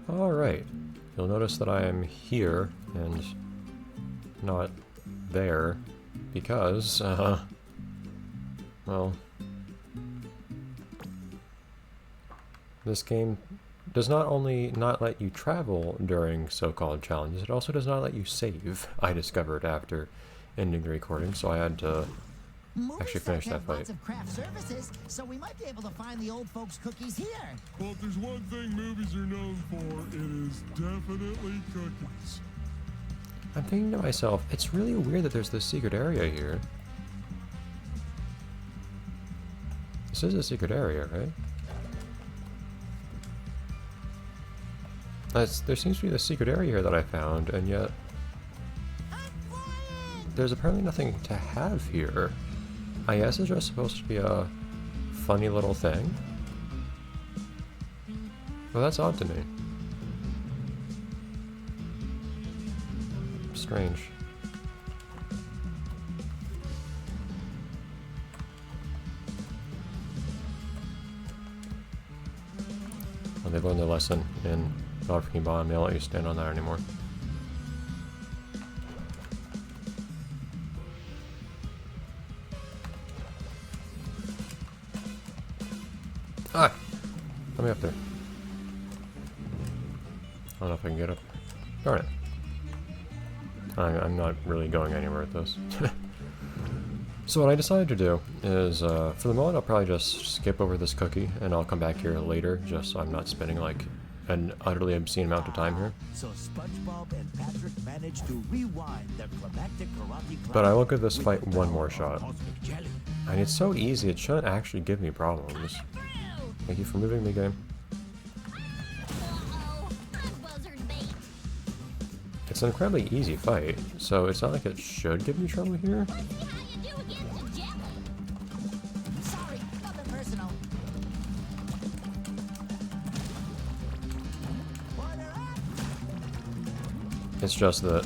Alright, you'll notice that I am here and not there because, well, this game does not only not let you travel during so-called challenges, it also does not let you save, I discovered after ending the recording, so I had to actually finish that fight. Lots of craft services, so we might be able to find the old folks' cookies here. Well, if there's one thing movies are known for, it is definitely cookies. I'm thinking to myself, it's really weird that there's this secret area here. This is a secret area, right? There seems to be this secret area here that I found, and yet there's apparently nothing to have here. I guess it's just supposed to be a funny little thing. Well, that's odd to me. Strange. Well, they learned their lesson in God Freaking Bomb. They don't let you stand on that anymore. Ah! Let me up there. I don't know if I can get up. Darn it. I'm not really going anywhere with this. So what I decided to do is, for the moment, I'll probably just skip over this cookie, and I'll come back here later, just so I'm not spending like an utterly obscene amount of time here. So Spongebob and Patrick managed to rewind their climactic karate class. But I will give this fight one more shot. And it's so easy, it shouldn't actually give me problems. Thank you for moving me, game. It's an incredibly easy fight, so it's not like it should give me trouble here. Sorry, nothing personal. It's just that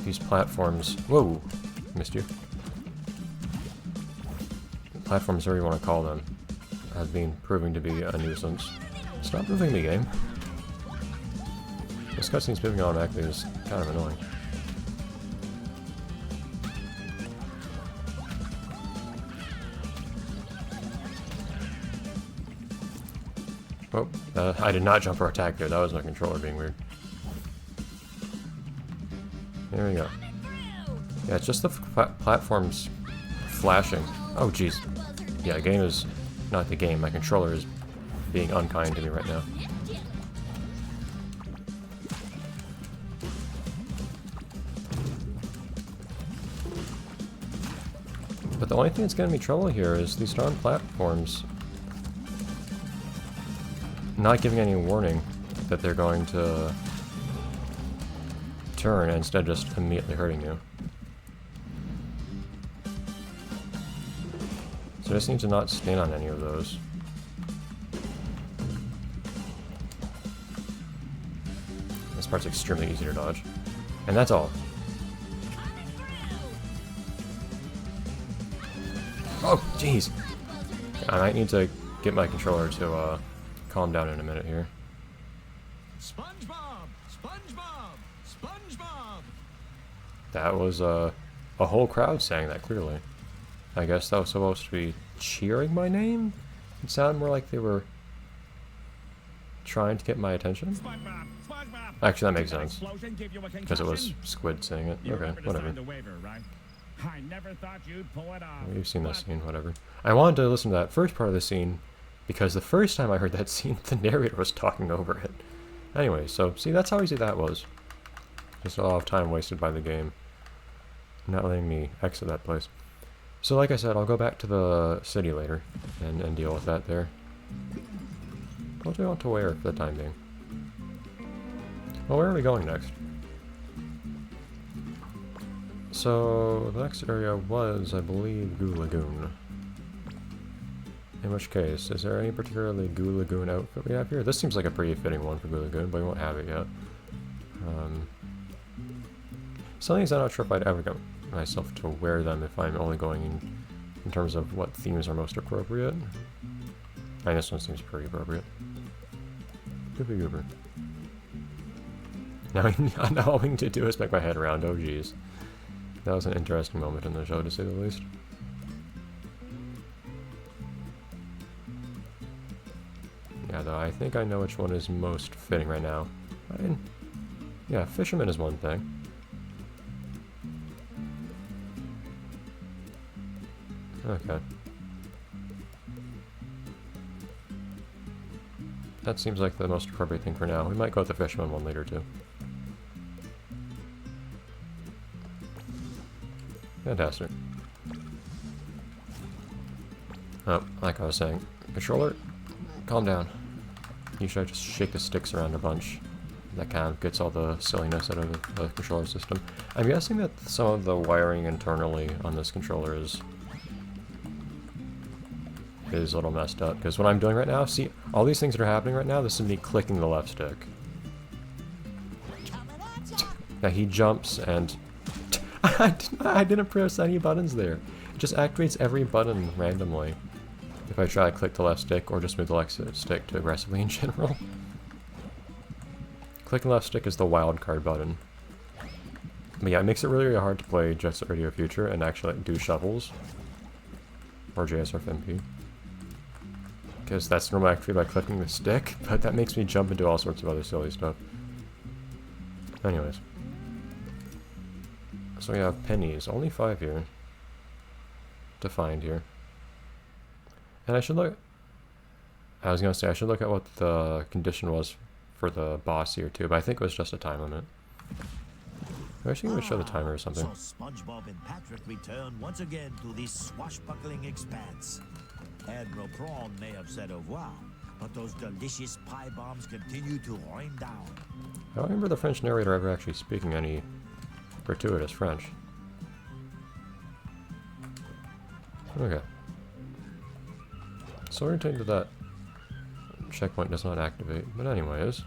these platforms... Whoa! Missed you. Platforms, whatever you want to call them, have been proving to be a nuisance. Stop moving me, game. This cutscene's moving automatically is kind of annoying. Oh, I did not jump or attack there. That was my controller being weird. There we go. Yeah, it's just the platforms flashing. Oh, jeez. Yeah, the game is not the game. My controller is being unkind to me right now. But the only thing that's getting me trouble here is these darn platforms not giving any warning that they're going to turn and instead just immediately hurting you. So I just need to not stand on any of those. This part's extremely easy to dodge. And that's all. Oh, jeez! I might need to get my controller to calm down in a minute here. SpongeBob! SpongeBob! SpongeBob! That was a whole crowd saying that, clearly. I guess that was supposed to be cheering my name? It sounded more like they were trying to get my attention. SpongeBob! SpongeBob! Actually, that makes sense. Give you a Because it was Squid saying it. You Okay, remember to whatever. sign the waiver, right? I never thought you'd pull it off. We've seen this scene, whatever. I wanted to listen to that first part of the scene because the first time I heard that scene, the narrator was talking over it. Anyway, so see, that's how easy that was. Just a lot of time wasted by the game. Not letting me exit that place. So like I said, I'll go back to the city later and deal with that there. What do we want to wear for the time being? Well, where are we going next? So, the next area was, I believe, Goo Lagoon. In which case, is there any particularly Goo Lagoon outfit we have here? This seems like a pretty fitting one for Goo Lagoon, but we won't have it yet. Some things I'm not sure if I'd ever get myself to wear them if I'm only going in terms of what themes are most appropriate. And this one seems pretty appropriate. Goopy goober. Now all we need to do is make my head around. Oh jeez. That was an interesting moment in the show, to say the least. Yeah, though, I think I know which one is most fitting right now. I mean, yeah, fisherman is one thing. Okay. That seems like the most appropriate thing for now. We might go with the fisherman one later, too. Fantastic. Oh, like I was saying. Controller, calm down. Usually I just shake the sticks around a bunch. That kind of gets all the silliness out of the controller system. I'm guessing that some of the wiring internally on this controller is a little messed up. Because what I'm doing right now, see, all these things that are happening right now, this is me clicking the left stick. Now he jumps and... I didn't press any buttons there. It just activates every button randomly. If I try to click the left stick or just move the left stick too aggressively in general. Clicking left stick is the wild card button. But yeah, it makes it really, really hard to play Jet Set Radio Future and actually do shovels. Or JSRF-MP. Because that's normally activated by clicking the stick, but that makes me jump into all sorts of other silly stuff. Anyways. So we have pennies, only 5 here to find here. And I should look, I was gonna say I should look at what the condition was for the boss here too, but I think it was just a time limit. I actually gonna show the timer or something. So SpongeBob and Patrick return once again to this swashbuckling expanse. Admiral Prawn may have said au revoir, but those delicious pie bombs continue to rain down. I don't remember the French narrator ever actually speaking any gratuitous French. Okay. So we're going to that checkpoint does not activate, but anyways.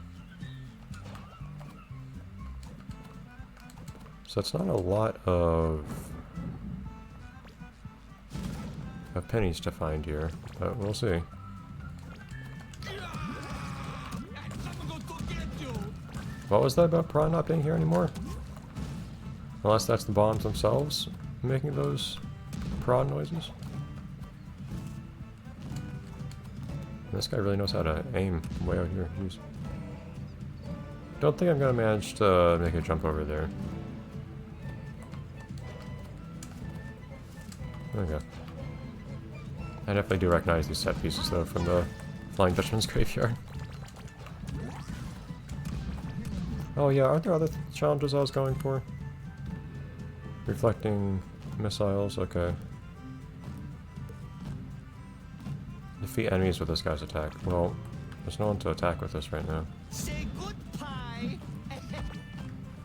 So it's not a lot of pennies to find here, but we'll see. What was that about Prawn not being here anymore? Unless that's the bombs themselves making those prawn noises. This guy really knows how to aim way out here. Jeez. Don't think I'm gonna manage to make a jump over there. Okay. I definitely do recognize these set pieces though from the Flying Dutchman's Graveyard. Oh yeah, aren't there other challenges I was going for? Reflecting missiles, okay. Defeat enemies with this guy's attack. Well, there's no one to attack with this right now. Say goodbye.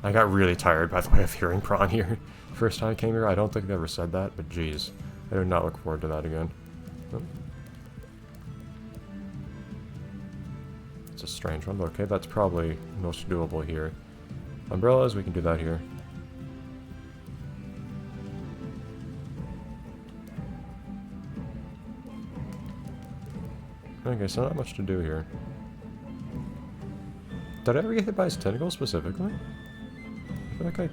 I got really tired, by the way, of hearing Prawn here. First time I came here, I don't think I've ever said that, but geez. I do not look forward to that again. Oh. It's a strange one, but okay, that's probably most doable here. Umbrellas, we can do that here. Okay, so not much to do here. Did I ever get hit by his tentacles specifically? I feel like I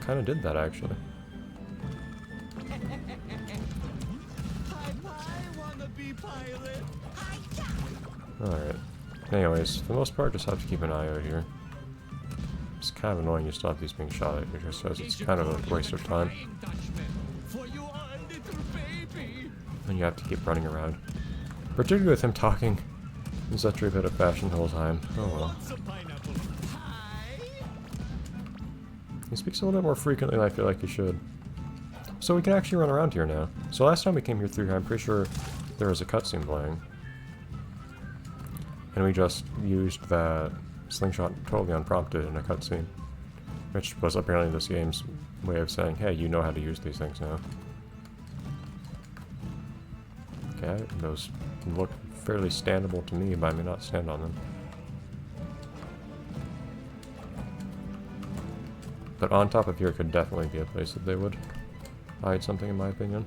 kind of did that actually. Alright. Anyways, for the most part, just have to keep an eye out here. It's kind of annoying you still have these being shot at you, just because it's kind of a waste of time. And you have to keep running around. Particularly with him talking in such a bit of fashion the whole time. Oh well. He speaks a little bit more frequently than I feel like he should. So we can actually run around here now. So last time we came here through here, I'm pretty sure there was a cutscene playing. And we just used that slingshot totally unprompted in a cutscene. Which was apparently this game's way of saying, hey, you know how to use these things now. Okay, those look fairly standable to me, but I may not stand on them. But on top of here could definitely be a place that they would hide something, in my opinion.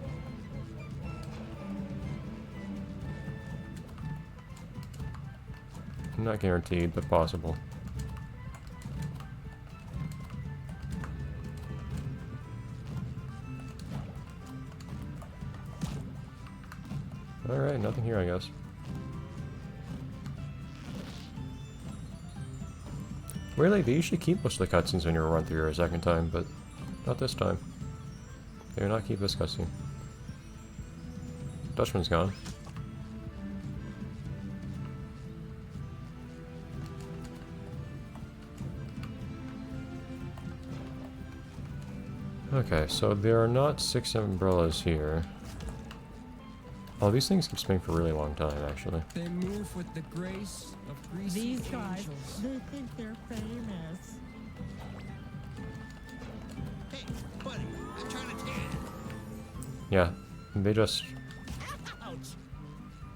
Not guaranteed, but possible. Alright, nothing here, I guess. Weirdly, they usually keep most of the cutscenes when you run through here a second time, but not this time. They do not keep this cutscene. Dutchman's gone. Okay, so there are not 6 umbrellas here. Oh, these things can swing for a really long time, actually. They move with the grace of greasy These guys, angels. they think they're famous. Hey, buddy, I'm trying to tan. Yeah, they just Ouch!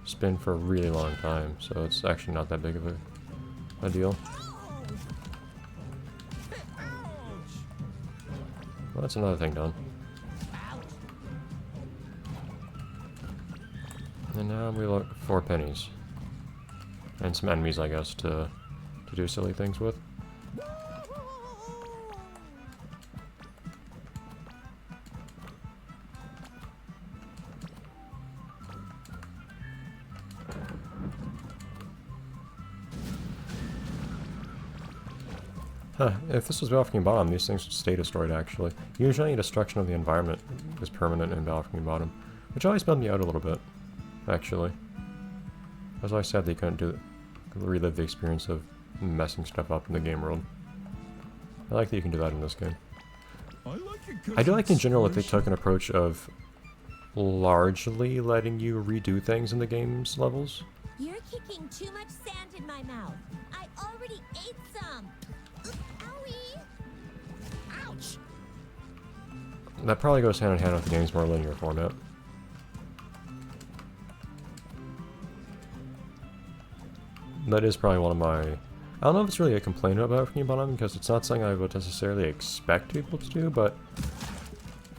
spin for a really long time, so it's actually not that big of a deal. Well, that's another thing done. And now we look for pennies. And some enemies, I guess, to do silly things with. Huh, if this was Battlefield Bottom, these things would stay destroyed, actually. Usually destruction of the environment is permanent in Battlefield Bottom, which always bummed me out a little bit, actually. As I said, they couldn't relive the experience of messing stuff up in the game world. I like that you can do that in this game. I do like in general that they took an approach of largely letting you redo things in the game's levels. You're kicking too much sand in my mouth. I already ate some. Owie! Ouch! That probably goes hand in hand with the game's more linear format. That is probably one of my... I don't know if it's really a complaint about Battlefield Bottom, because it's not something I would necessarily expect people to do, but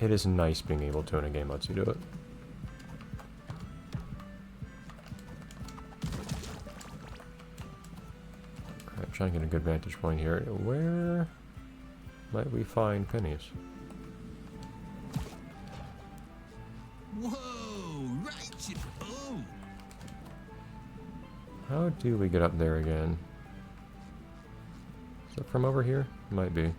it is nice being able to in a game lets you do it. Alright, trying to get a good vantage point here. Where might we find pennies? Whoa! Right, you boom! How do we get up there again? Is it from over here? Might be.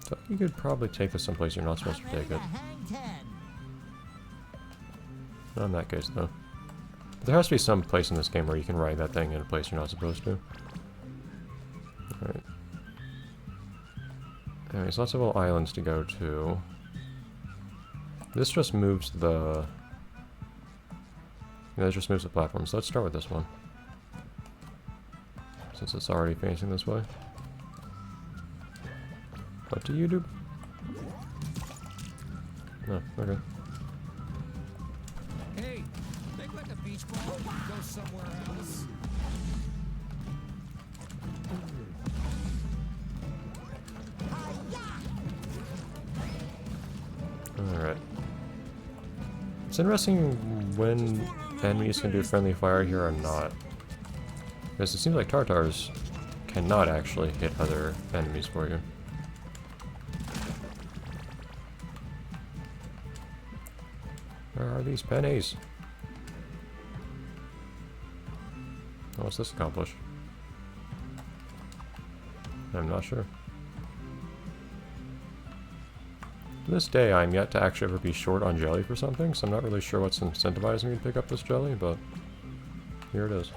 So you could probably take this someplace you're not supposed to take it. Not in that case, though. But there has to be some place in this game where you can ride that thing in a place you're not supposed to. Alright. Anyways, lots of little islands to go to. This just moves the... Yeah, it just moves the platforms. Let's start with this one. Since it's already facing this way. What do you do? No, okay. Hey, think like a beach ball and go somewhere else. Alright. It's interesting when enemies can do friendly fire here or not. Because it seems like Tartars cannot actually hit other enemies for you. Where are these pennies? Oh, what's this accomplish? I'm not sure. To this day, I'm yet to actually ever be short on jelly for something, so I'm not really sure what's incentivizing me to pick up this jelly, but here it is.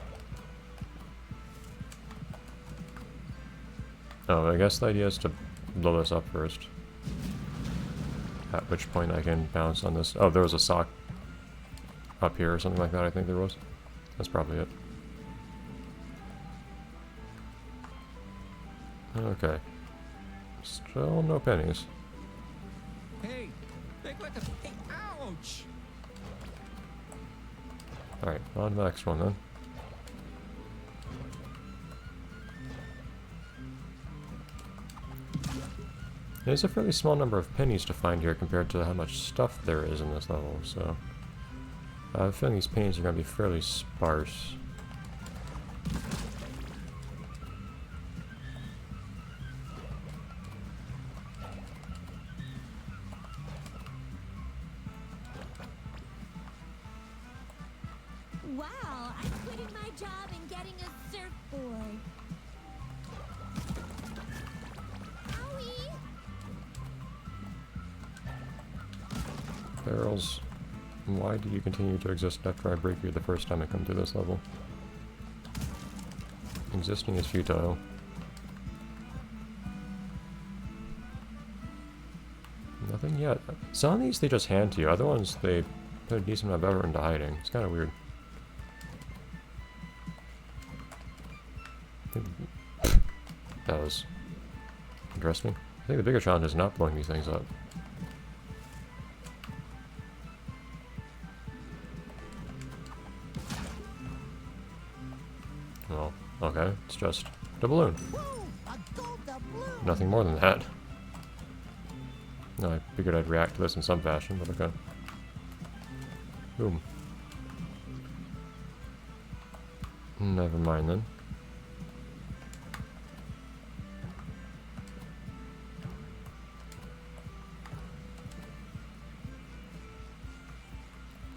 Oh, I guess the idea is to blow this up first. At which point I can bounce on this. Oh, there was a sock up here or something like that, I think there was. That's probably it. Okay. Still no pennies. Hey, think like a... Hey, ouch! Alright, on to the next one then. There's a fairly small number of pennies to find here compared to how much stuff there is in this level, so I have a feeling these pennies are going to be fairly sparse. Wow, I'm quitting my job and getting a surfboard. Owie! Barrels, why do you continue to exist after I break you the first time I come to this level? Existing is futile. Nothing yet. Some of these they just hand to you, other ones they put a decent amount of effort into hiding. It's kind of weird. I think that was interesting. I think the bigger challenge is not blowing these things up. Oh, okay. It's just a balloon. Nothing more than that. No, I figured I'd react to this in some fashion, but okay. Boom. Never mind then.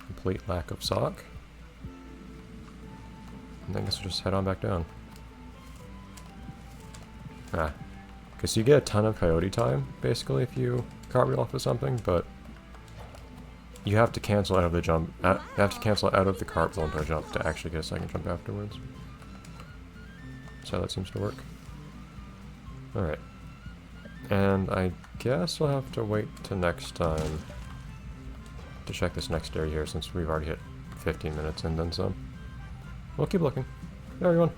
Complete lack of sock. And I guess we'll just head on back down. Ah. Because you get a ton of coyote time, basically, if you cartwheel off of something, but you have to cancel out of the jump. You have to cancel out of the cartwheel into a jump to actually get a second jump afterwards. So that seems to work. Alright. And I guess we'll have to wait till next time to check this next area here, since we've already hit 15 minutes and then some. We'll keep looking. Bye everyone.